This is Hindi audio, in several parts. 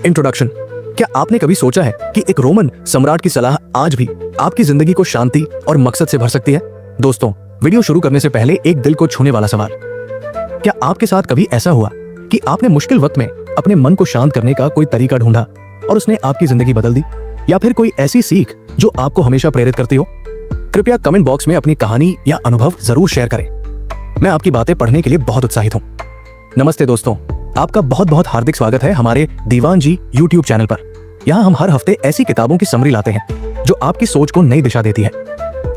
इंट्रोडक्शन। क्या आपने कभी सोचा है कि एक रोमन सम्राट की सलाह आज भी आपकी जिंदगी को शांति और मकसद से भर सकती है? दोस्तों, वीडियो शुरू करने से पहले एक दिल को छूने वाला सवाल। क्या आपके साथ कभी ऐसा हुआ कि आपने मुश्किल वक्त में अपने मन को शांत करने का कोई तरीका ढूंढा और उसने आपकी जिंदगी बदल दी? या फिर कोई ऐसी सीख जो आपको हमेशा प्रेरित करती हो? कृपया कमेंट बॉक्स में अपनी कहानी या अनुभव जरूर शेयर करें। मैं आपकी बातें पढ़ने के लिए बहुत उत्साहित हूँ। नमस्ते दोस्तों, आपका बहुत बहुत हार्दिक स्वागत है हमारे दीवान जी यूट्यूब चैनल पर। यहाँ हम हर हफ्ते ऐसी किताबों की समरी लाते हैं जो आपकी सोच को नई दिशा देती है,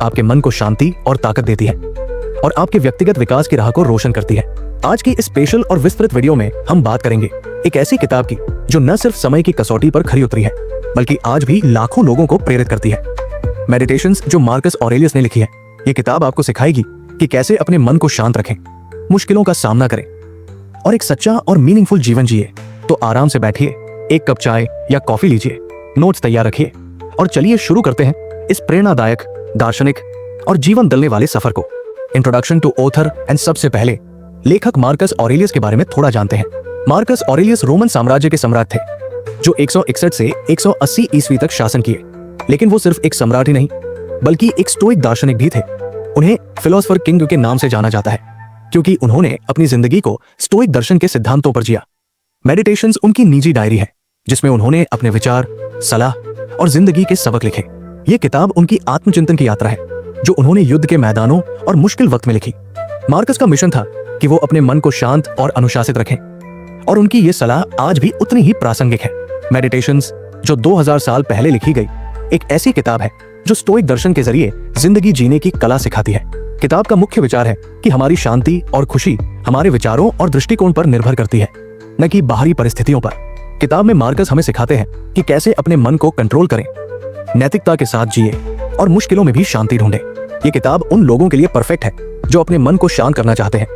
आपके मन को शांति और ताकत देती है और आपके व्यक्तिगत विकास की राह को रोशन करती है। आज की इस स्पेशल और विस्तृत वीडियो में हम बात करेंगे एक ऐसी किताब की जो न सिर्फ समय की कसौटी पर खरी उतरी है बल्कि आज भी लाखों लोगों को प्रेरित करती है। मेडिटेशंस, जो मार्कस ऑरेलियस ने लिखी है। ये किताब आपको सिखाएगी कि कैसे अपने मन को शांत रखें, मुश्किलों का सामना करें और एक सच्चा और मीनिंगफुल जीवन जिए। तो आराम से बैठिए, एक कप चाय या कॉफी लीजिए, नोट्स तैयार रखिए और चलिए शुरू करते हैं इस प्रेरणादायक, दार्शनिक और जीवन बदलने वाले सफर को। इंट्रोडक्शन टू ऑथर एंड सबसे पहले लेखक मार्कस ऑरेलियस के बारे में थोड़ा जानते हैं। मार्कस ऑरेलियस रोमन साम्राज्य के सम्राट थे जो 161 से 180 ईस्वी तक शासन किए। लेकिन वो सिर्फ एक सम्राट ही नहीं बल्कि एक स्टोइक दार्शनिक भी थे। उन्हें फिलोसोफर किंग के नाम से जाना जाता है क्योंकि उन्होंने अपनी जिंदगी को स्टोइक दर्शन के सिद्धांतों पर जिया। मेडिटेशंस उनकी निजी डायरी है जिसमें उन्होंने अपने विचार, सलाह और जिंदगी के सबक लिखे। ये किताब उनकी आत्मचिंतन की यात्रा है जो उन्होंने युद्ध के मैदानों और मुश्किल वक्त में लिखी। मार्कस का मिशन था कि वो अपने मन को शांत और अनुशासित रखें और उनकी ये सलाह आज भी उतनी ही प्रासंगिक है। मेडिटेशंस, जो 2000 साल पहले लिखी गई, एक ऐसी किताब है जो स्टोइक दर्शन के जरिए जिंदगी जीने की कला सिखाती है। किताब का मुख्य विचार है कि हमारी शांति और खुशी हमारे विचारों और दृष्टिकोण पर निर्भर करती है, न कि बाहरी परिस्थितियों पर। किताब में मार्कस हमें सिखाते हैं कि कैसे अपने मन को कंट्रोल करें, नैतिकता के साथ जिए और मुश्किलों में भी शांति ढूंढें। ये किताब उन लोगों के लिए परफेक्ट है जो अपने मन को शांत करना चाहते हैं,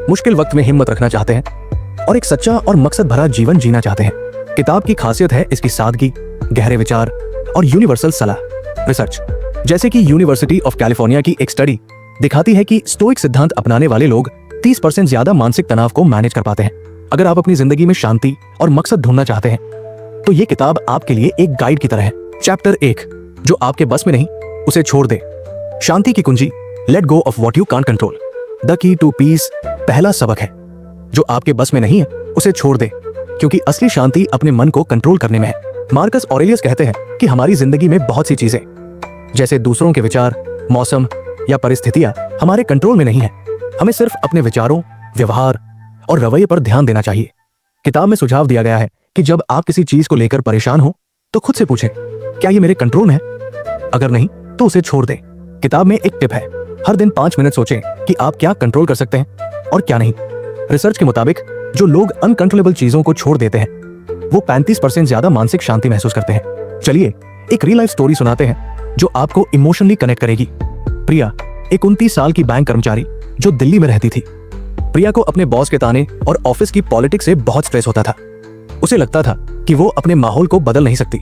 मुश्किल वक्त में हिम्मत रखना चाहते हैं और एक सच्चा और मकसद भरा जीवन जीना चाहते हैं। किताब की खासियत है इसकी सादगी, गहरे विचार और यूनिवर्सल सलाह। रिसर्च, जैसे कि यूनिवर्सिटी ऑफ कैलिफोर्निया की एक स्टडी दिखाती है कि स्टोइक सिद्धांत अपनाने वाले लोग 30% ज्यादा मानसिक तनाव को मैनेज कर पाते हैं। अगर आप अपनी जिंदगी में शांति और मकसद ढूंढना चाहते हैं तो ये किताब आपके लिए एक गाइड की तरह है। चैप्टर 1, जो आपके बस में नहीं उसे छोड़ दे। शांति की कुंजी, let go of what you can't control, the key to peace. पहला सबक है, जो आपके बस में नहीं है उसे छोड़ दे, क्योंकि असली शांति अपने मन को कंट्रोल करने में है। मार्कस ऑरेलियस कहते हैं कि हमारी जिंदगी में बहुत सी चीजें, जैसे दूसरों के विचार, मौसम या परिस्थितियां, हमारे कंट्रोल में नहीं है। हमें सिर्फ अपने विचारों, व्यवहार और रवैये पर ध्यान देना चाहिए। किताब में सुझाव दिया गया है कि जब आप किसी चीज को लेकर परेशान हो तो खुद से पूछें, क्या ये मेरे कंट्रोल में है? अगर नहीं तो उसे छोड़ दें। किताब में एक टिप है, हर दिन 5 मिनट सोचें कि आप क्या कंट्रोल कर सकते हैं और क्या नहीं। रिसर्च के मुताबिक जो लोग अनकंट्रोलेबल चीजों को छोड़ देते हैं वो 35% ज्यादा मानसिक शांति महसूस करते हैं। चलिए एक रियल लाइफ स्टोरी सुनाते हैं जो आपको इमोशनली कनेक्ट करेगी। प्रिया, एक 29 साल की बैंक कर्मचारी जो दिल्ली में रहती थी। प्रिया को अपने बॉस के ताने और ऑफिस की पॉलिटिक्स से बहुत स्ट्रेस होता था। उसे लगता था कि वो अपने माहौल को बदल नहीं सकती।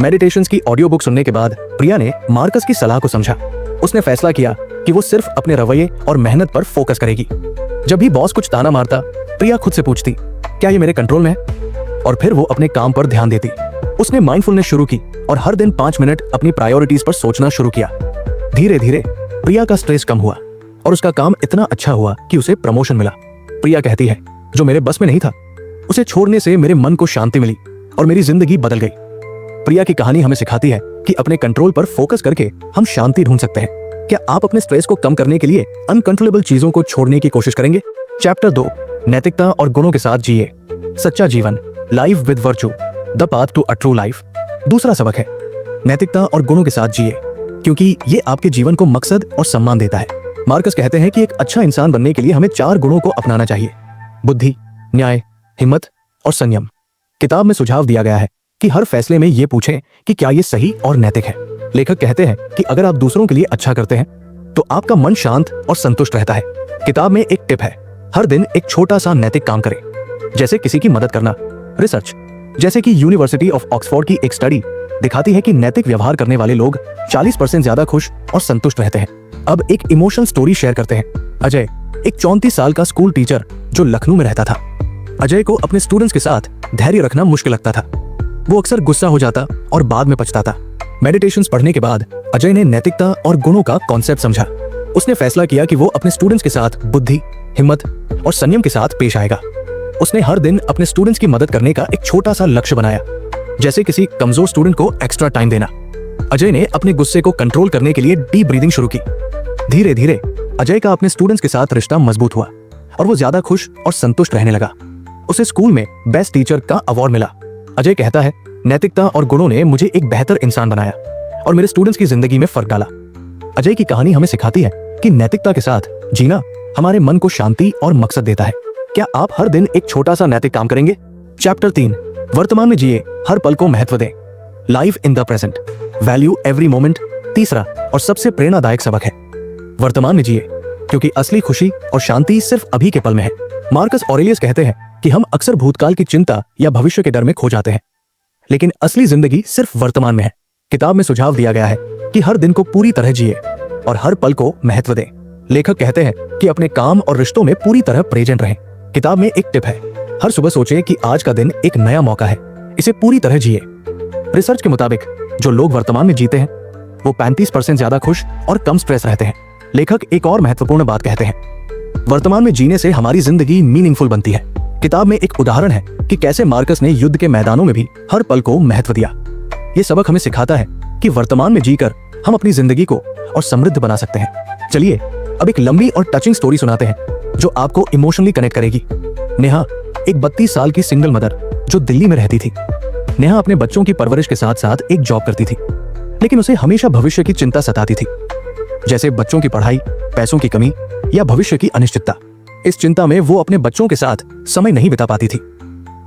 मेडिटेशंस की ऑडियो बुक सुनने के बाद प्रिया ने मार्कस की सलाह को समझा। उसने फैसला किया कि वो सिर्फ अपने रवैये और मेहनत पर फोकस करेगी। जब भी बॉस कुछ ताना मारता, प्रिया खुद से पूछती, क्या ये मेरे कंट्रोल में है? और फिर वो अपने काम पर ध्यान देती। उसने माइंडफुलनेस शुरू की और हर दिन 5 मिनट अपनी प्रायोरिटीज पर सोचना शुरू किया। धीरे धीरे प्रिया का स्ट्रेस कम हुआ और उसका काम इतना अच्छा हुआ कि उसे प्रमोशन मिला। प्रिया कहती है, जो मेरे बस में नहीं था उसे छोड़ने से मेरे मन को शांति मिली और मेरी जिंदगी बदल गई। प्रिया की कहानी हमें सिखाती है कि अपने कंट्रोल पर फोकस करके हम शांति ढूंढ सकते हैं। क्या आप अपने स्ट्रेस को कम करने के लिए अनकंट्रोलेबल चीजों को छोड़ने की कोशिश करेंगे? चैप्टर 2, नैतिकता और गुणों के साथ जिए। सच्चा जीवन, life with virtue, the path to a true life. दूसरा सबक है, नैतिकता और गुणों के साथ जिए, क्योंकि ये आपके जीवन को मकसद और सम्मान देता है। मार्कस कहते हैं कि एक अच्छा इंसान बनने के लिए हमें 4 गुणों को अपनाना चाहिए: बुद्धि, न्याय, हिम्मत और संयम। किताब में सुझाव दिया गया है कि हर फैसले में ये पूछें कि क्या ये सही और नैतिक है। लेखक कहते हैं कि अगर आप दूसरों के लिए अच्छा करते हैं तो आपका मन शांत और संतुष्ट रहता है। किताब में एक टिप है, हर दिन एक छोटा सा नैतिक काम करें, जैसे किसी की मदद करना। रिसर्च, जैसे कि यूनिवर्सिटी ऑफ ऑक्सफोर्ड की एक स्टडी दिखाती है कि नैतिक व्यवहार करने वाले लोग 40% ज्यादा खुश और संतुष्ट रहते हैं। अब एक इमोशनल स्टोरी शेयर करते हैं। अजय, एक 34 साल का स्कूल टीचर जो लखनऊ में रहता था। अजय को अपने स्टूडेंट्स के साथ धैर्य रखना मुश्किल लगता था। वो अक्सर गुस्सा हो जाता और बाद में पछताता। मेडिटेशंस पढ़ने के बाद अजय ने नैतिकता और गुणों का कॉन्सेप्ट समझा। उसने फैसला किया कि वो अपने स्टूडेंट्स के साथ बुद्धि, हिम्मत और संयम के साथ पेश आएगा। उसने हर दिन अपने स्टूडेंट्स की मदद करने का एक छोटा सा लक्ष्य बनाया, जैसे किसी कमजोर स्टूडेंट को एक्स्ट्रा टाइम देना। अजय ने अपने गुस्से को कंट्रोल करने के लिए डीप ब्रीदिंग शुरू की। धीरे धीरे अजय का अपने स्टूडेंट्स के साथ रिश्ता मजबूत हुआ और वो ज्यादा खुश और संतुष्ट रहने लगा। उसे स्कूल में बेस्ट टीचर का अवार्ड मिला। अजय कहता है, नैतिकता और गुणों ने मुझे एक बेहतर इंसान बनाया और मेरे स्टूडेंट्स की जिंदगी में फर्क डाला। अजय की कहानी हमें सिखाती है कि नैतिकता के साथ जीना हमारे मन को शांति और मकसद देता है। क्या आप हर दिन एक छोटा सा नैतिक काम करेंगे? चैप्टर 3, वर्तमान में जिए, हर पल को महत्व दें। Life in the present, value every moment. तीसरा और सबसे प्रेरणादायक सबक है, वर्तमान में जिए, क्योंकि असली खुशी और शांति सिर्फ अभी के पल में है। मार्कस ऑरेलियस कहते हैं कि हम अक्सर भूतकाल की चिंता या भविष्य के डर में खो जाते हैं, लेकिन असली जिंदगी सिर्फ वर्तमान में है। किताब में सुझाव दिया गया है कि हर दिन को पूरी तरह जिए और हर पल को महत्व दें। लेखक कहते हैं कि अपने काम और रिश्तों में पूरी तरह प्रेजेंट रहें। किताब में एक टिप है, हर सुबह सोचें कि आज का दिन एक नया मौका है, इसे पूरी तरह जिए। रिसर्च के मुताबिक जो लोग वर्तमान में जीते हैं वो 35% ज्यादा खुश और कम स्ट्रेस रहते हैं। लेखक एक और महत्वपूर्ण बात कहते हैं, वर्तमान में जीने से हमारी जिंदगी मीनिंगफुल बनती है। किताब में एक उदाहरण है कि कैसे मार्कस ने युद्ध के मैदानों में भी हर पल को महत्व दिया। ये सबक हमें सिखाता है कि वर्तमान में जीकर हम अपनी जिंदगी को और समृद्ध बना सकते हैं। चलिए अब एक लंबी और टचिंग स्टोरी सुनाते हैं जो आपको इमोशनली कनेक्ट करेगी। नेहा एक 32 साल की सिंगल मदर जो दिल्ली में रहती थी। नेहा अपने बच्चों की परवरिश के साथ साथ एक जॉब करती थी, लेकिन उसे हमेशा भविष्य की चिंता सताती थी, जैसे बच्चों की पढ़ाई, पैसों की कमी या भविष्य की अनिश्चितता। इस चिंता में वो अपने बच्चों के साथ समय नहीं बिता पाती थी।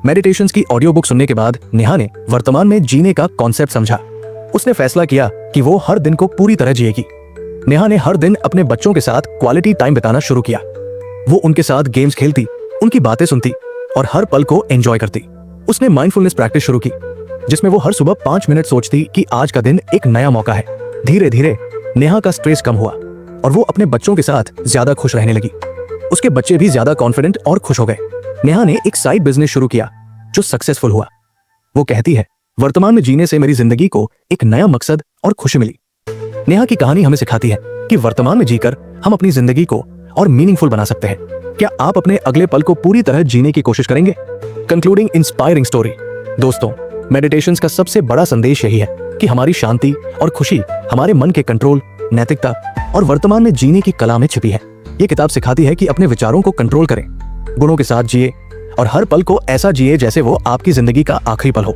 मेडिटेशंस की ऑडियो बुक सुनने के बाद नेहा ने वर्तमान में जीने का कॉन्सेप्ट समझा। उसने फैसला किया कि वो हर दिन को पूरी तरह जिएगी। नेहा ने हर दिन अपने बच्चों के साथ क्वालिटी टाइम बिताना शुरू किया। वो उनके साथ गेम्स खेलती, उनकी बातें सुनती और हर पल को एंजॉय करती। उसने माइंडफुलनेस प्रैक्टिस शुरू की, जिसमें वो हर सुबह 5 मिनट सोचती कि आज का दिन एक नया मौका है। धीरे धीरे नेहा का स्ट्रेस कम हुआ और वो अपने बच्चों के साथ ज्यादा खुश रहने लगी। उसके बच्चे भी ज्यादा कॉन्फिडेंट और खुश हो गए। नेहा ने एक साइड बिजनेस शुरू किया जो सक्सेसफुल हुआ। वो कहती है, वर्तमान में जीने से मेरी जिंदगी को एक नया मकसद और खुशी मिली। नेहा की कहानी हमें सिखाती है कि वर्तमान में जीकर हम अपनी जिंदगी को और मीनिंगफुल बना सकते हैं। क्या आप अपने अगले पल को पूरी तरह जीने की कोशिश करेंगे? Concluding inspiring story. दोस्तों, मेडिटेशंस का सबसे बड़ा संदेश यही है कि हमारी शांति और खुशी हमारे मन के कंट्रोल, नैतिकता और वर्तमान में जीने की कला में छिपी है। ये किताब सिखाती है कि अपने विचारों को कंट्रोल करें, गुणों के साथ जिए और हर पल को ऐसा जिए जैसे वो आपकी जिंदगी का आखिरी पल हो।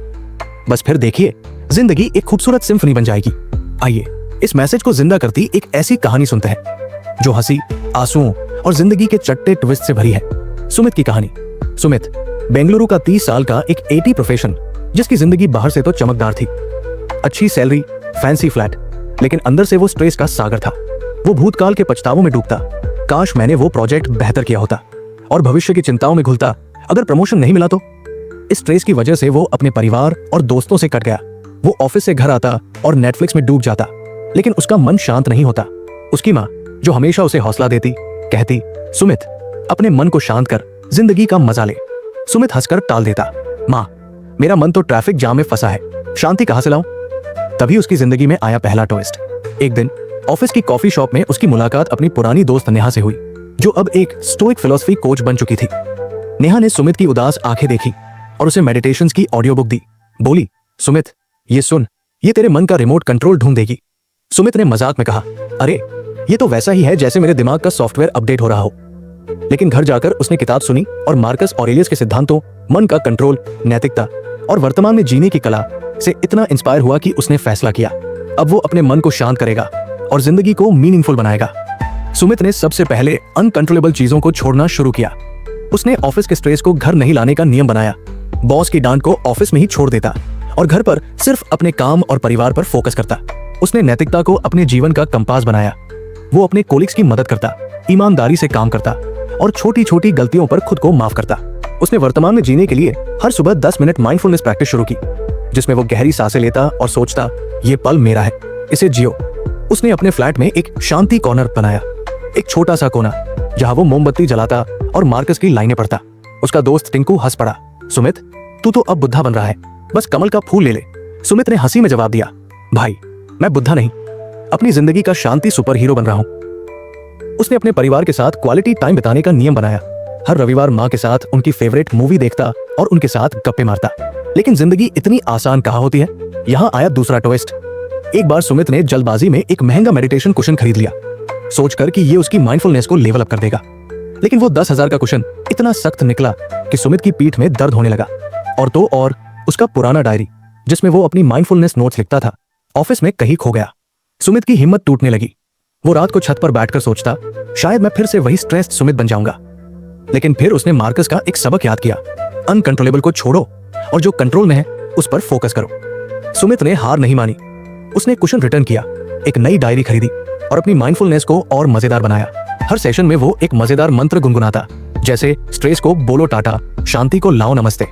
बस फिर देखिए, जिंदगी एक खूबसूरत सिम्फनी बन जाएगी। आइए इस मैसेज को जिंदा करती एक ऐसी कहानी सुनते हैं जो हंसी, आंसुओं और जिंदगी के चट्टे ट्विस्ट से भरी है। सुमित की कहानी। सुमित बेंगलुरु का 30 साल का एक एटी प्रोफेशन, जिसकी जिंदगी बाहर से तो चमकदार थी, अच्छी सैलरी, फैंसी फ्लैट, लेकिन अंदर से वो स्ट्रेस का सागर था। वो भूतकाल के पछतावों में डूबता, काश मैंने वो प्रोजेक्ट बेहतर किया होता, और भविष्य की चिंताओं में घुलता, अगर प्रमोशन नहीं मिला तो। इस स्ट्रेस की वजह से वो अपने परिवार और दोस्तों से कट गया। वो ऑफिस से घर आता और नेटफ्लिक्स में डूब जाता, लेकिन उसका मन शांत नहीं होता। उसकी माँ, जो हमेशा उसे हौसला देती, कहती, सुमित अपने मन को शांत कर, जिंदगी का मजा ले। सुमित हंसकर टाल देता, माँ मेरा मन तो ट्रैफिक जाम में फंसा है, शांति कहां से लाऊं? तभी उसकी जिंदगी में आया पहला ट्विस्ट। एक दिन ऑफिस की कॉफी शॉप में उसकी मुलाकात अपनी पुरानी दोस्त नेहा से हुई, जो अब एक स्टोइक फिलॉसफी कोच बन चुकी थी। नेहा ने सुमित की उदास आंखें देखी और उसे मेडिटेशंस की ऑडियो बुक दी। बोली, सुमित ये सुन, ये तेरे मन का रिमोट कंट्रोल ढूंढ देगी। सुमित ने मजाक में कहा, अरे ये तो वैसा ही है जैसे मेरे दिमाग का सॉफ्टवेयर अपडेट हो रहा हो। लेकिन घर जाकर उसने किताब सुनी और मार्कस ऑरेलियस के सिद्धांतों, मन का कंट्रोल, नैतिकता और वर्तमान में जीने की कला से इतना इंस्पायर हुआ कि उसने फैसला किया, अब वो अपने मन को शांत करेगा और जिंदगी को मीनिंगफुल बनाएगा। सुमित ने सबसे पहले अनकंट्रोलेबल चीजों को छोड़ना शुरू किया। उसने ऑफिस के स्ट्रेस को घर नहीं लाने का नियम बनाया, बॉस की डांट को ऑफिस में ही छोड़ देता और घर पर सिर्फ अपने काम और परिवार पर फोकस करता। उसने नैतिकता को अपने जीवन का कंपास बनाया। वो अपने कोलिग्स की मदद करता, ईमानदारी से काम करता और छोटी छोटी गलतियों पर खुद को माफ करता। उसने वर्तमान में जीने के लिए हर सुबह 10 मिनट माइंडफुलनेस प्रैक्टिस शुरू की, जिसमें वो गहरी सांसें लेता और सोचता, ये पल मेरा है, इसे जियो। उसने अपने फ्लैट में एक शांति कॉर्नर बनाया, एक छोटा सा कोना जहां वो मोमबत्ती जलाता और मार्कस की लाइनें पढ़ता। उसका दोस्त टिंकू हंस पड़ा, सुमित तू तो अब बुद्धा बन रहा है, बस कमल का फूल ले ले। सुमित ने हंसी में जवाब दिया, भाई मैं बुद्धा नहीं, अपनी जिंदगी का शांति सुपर हीरो बन रहा हूं। उसने अपने परिवार के साथ क्वालिटी टाइम बिताने का नियम बनाया। हर रविवार माँ के साथ उनकी फेवरेट मूवी देखता और उनके साथ गप्पे मारता। लेकिन जिंदगी इतनी आसान कहाँ होती है। यहाँ आया दूसरा ट्विस्ट। एक बार सुमित ने जल्दबाजी में एक महंगा मेडिटेशन कुशन खरीद लिया, सोचकर कि ये उसकी माइंडफुलनेस को लेवल अप कर देगा। लेकिन वो 10,000 का कुशन इतना सख्त निकला कि सुमित की पीठ में दर्द होने लगा। और तो और उसका पुराना डायरी जिसमें वो अपनी माइंडफुलनेस नोट्स लिखता था, ऑफिस में कहीं खो गया। सुमित की हिम्मत टूटने लगी। वो रात को छत पर बैठकर सोचता, शायद मैं फिर से वही स्ट्रेस्ड सुमित बन जाऊंगा। लेकिन फिर उसने मार्कस का एक सबक याद किया, अनकंट्रोलेबल को छोड़ो और जो कंट्रोल में है उस पर फोकस करो। सुमित ने हार नहीं मानी। उसने कुशन रिटर्न किया, एक नई डायरी खरीदी और अपनी माइंडफुलनेस को और मजेदार बनाया। हर सेशन में वो एक मजेदार मंत्र गुनगुनाता, जैसे स्ट्रेस को बोलो टाटा, शांति को लाओ नमस्ते।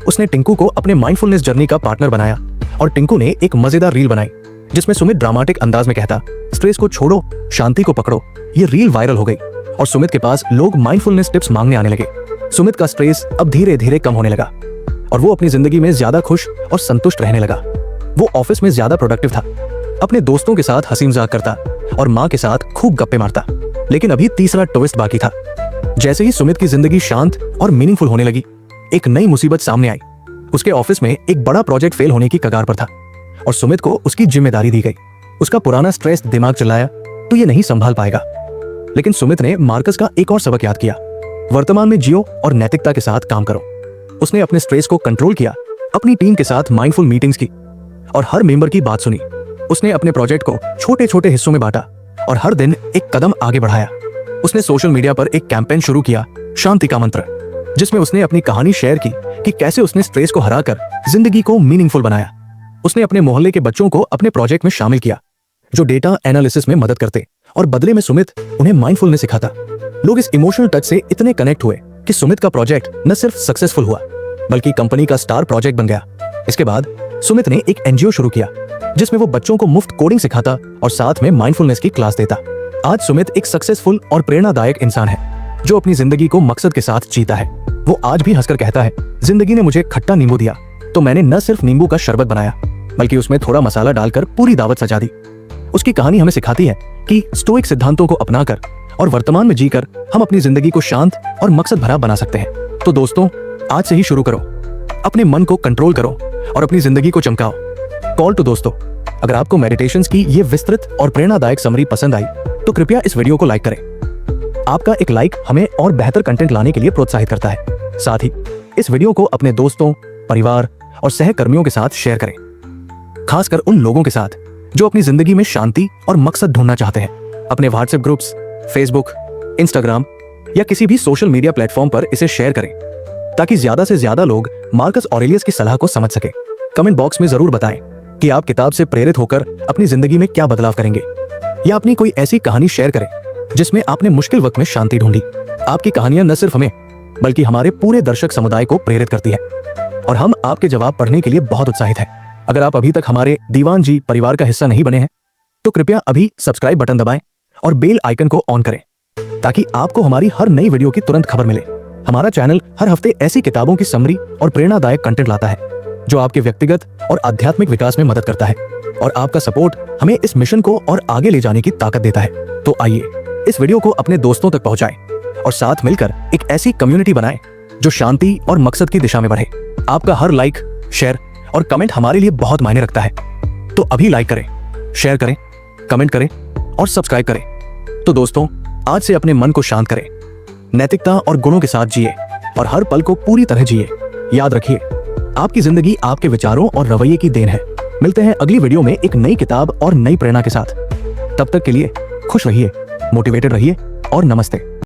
उसने टिंकू को अपने माइंडफुलनेस जर्नी का पार्टनर बनाया और टिंकू ने एक मजेदार रील बनाई जिसमें सुमित ड्रामेटिक अंदाज में कहता, स्ट्रेस को छोड़ो, शांति को पकड़ो। ये रील वायरल हो गई और सुमित के पास लोग माइंडफुलनेस टिप्स मांगने आने लगे। सुमित का स्ट्रेस अब धीरे धीरे कम होने लगा और वो अपनी जिंदगी में ज्यादा खुश और संतुष्ट रहने लगा। वो ऑफिस में ज्यादा प्रोडक्टिव था, अपने दोस्तों के साथ हंसी मजाक करता और माँ के साथ खूब गप्पे मारता। लेकिन अभी तीसरा ट्विस्ट बाकी था। जैसे ही सुमित की जिंदगी शांत और मीनिंगफुल होने लगी, एक नई मुसीबत सामने आई। उसके ऑफिस में एक बड़ा प्रोजेक्ट फेल होने की कगार पर था और सुमित को उसकी जिम्मेदारी दी गई। उसका पुराना स्ट्रेस दिमाग चलाया तो ये नहीं संभाल पाएगा। लेकिन सुमित ने मार्कस का एक और सबक याद किया, वर्तमान में जियो और नैतिकता के साथ काम करो। उसने अपने स्ट्रेस को कंट्रोल किया, अपनी टीम के साथ माइंडफुल मीटिंग्स की और हर मेंबर की बात सुनी। उसने अपने प्रोजेक्ट को छोटे छोटे हिस्सों में बांटा और हर दिन एक कदम आगे बढ़ाया। उसने सोशल मीडिया पर एक कैंपेन शुरू किया, शांति का मंत्र, जिसमें उसने अपनी कहानी शेयर की कि कैसे उसने स्ट्रेस को हराकर जिंदगी को मीनिंगफुल बनाया। उसने अपने मोहल्ले के बच्चों को अपने प्रोजेक्ट में शामिल किया जो डेटा एनालिसिस में मदद करते और बदले में सुमित उन्हें माइंडफुलनेस सिखाता। लोग इस इमोशनल टच से इतने कनेक्ट हुए कि सुमित का प्रोजेक्ट न सिर्फ सक्सेसफुल हुआ बल्कि कंपनी का स्टार प्रोजेक्ट बन गया। इसके बाद सुमित ने एक एनजीओ शुरू किया जिसमें वो बच्चों को मुफ्त कोडिंग सिखाता और साथ में माइंडफुलनेस की क्लास देता। आज सुमित एक सक्सेसफुल और प्रेरणादायक इंसान है जो अपनी जिंदगी को मकसद के साथ जीता है। वो आज भी हंसकर कहता है, जिंदगी ने मुझे खट्टा नींबू दिया तो मैंने न सिर्फ नींबू का शरबत बनाया बल्कि उसमें थोड़ा मसाला डालकर पूरी दावत सजा दी। उसकी कहानी हमें सिखाती है कि स्टोइक सिद्धांतों को अपनाकर और वर्तमान में जीकर हम अपनी जिंदगी को शांत और मकसद भरा बना सकते हैं। तो दोस्तों, आज से ही शुरू करो, अपने मन को कंट्रोल करो और अपनी जिंदगी को चमकाओ। कॉल टू दोस्तों, अगर आपको मेडिटेशंस की ये विस्तृत और प्रेरणादायक समरी पसंद आई तो कृपया इस वीडियो को लाइक करें। आपका एक लाइक हमें और बेहतर कंटेंट लाने के लिए प्रोत्साहित करता है। साथ ही इस वीडियो को अपने दोस्तों, परिवार और सहकर्मियों के साथ शेयर करें, खासकर उन लोगों के साथ जो अपनी जिंदगी में शांति और मकसद ढूंढना चाहते हैं। अपने व्हाट्सएप ग्रुप्स, फेसबुक, इंस्टाग्राम या किसी भी सोशल मीडिया प्लेटफॉर्म पर इसे शेयर करें ताकि ज्यादा से ज्यादा लोग मार्कस ऑरेलियस की सलाह को समझ सके। कमेंट बॉक्स में जरूर बताएं कि आप किताब से प्रेरित होकर अपनी जिंदगी में क्या बदलाव करेंगे, या अपनी कोई ऐसी कहानी शेयर करें जिसमें आपने मुश्किल वक्त में शांति ढूंढी। आपकी कहानियां न सिर्फ हमें बल्कि हमारे पूरे दर्शक समुदाय को प्रेरित करती है और हम आपके जवाब पढ़ने के लिए बहुत उत्साहित हैं। अगर आप अभी तक हमारे दीवान जी परिवार का हिस्सा नहीं बने हैं तो कृपया अभी सब्सक्राइब बटन दबाएं और बेल आइकन को ऑन करें ताकि आपको हमारी हर नई वीडियो की तुरंत खबर मिले। हमारा चैनल हर हफ्ते ऐसी किताबों की समरी और प्रेरणादायक कंटेंट लाता है जो आपके व्यक्तिगत और आध्यात्मिक विकास में मदद करता है और आपका सपोर्ट हमें इस मिशन को और आगे ले जाने की ताकत देता है। तो आइए इस वीडियो को अपने दोस्तों तक पहुंचाएं और साथ मिलकर एक ऐसी कम्युनिटी बनाएं जो शांति और मकसद की दिशा में बढ़े। आपका हर लाइक, शेयर और कमेंट हमारे लिए बहुत मायने रखता है। तो अभी लाइक करें, शेयर करें, कमेंट करें और सब्सक्राइब करें। तो दोस्तों, आज से अपने मन को शांत करें, नैतिकता और गुणों के साथ जिए और हर पल को पूरी तरह जिए। याद रखिए, आपकी जिंदगी आपके विचारों और रवैये की देन है। मिलते हैं अगली वीडियो में एक नई किताब और नई प्रेरणा के साथ। तब तक के लिए खुश रहिए, मोटिवेटेड रहिए और नमस्ते।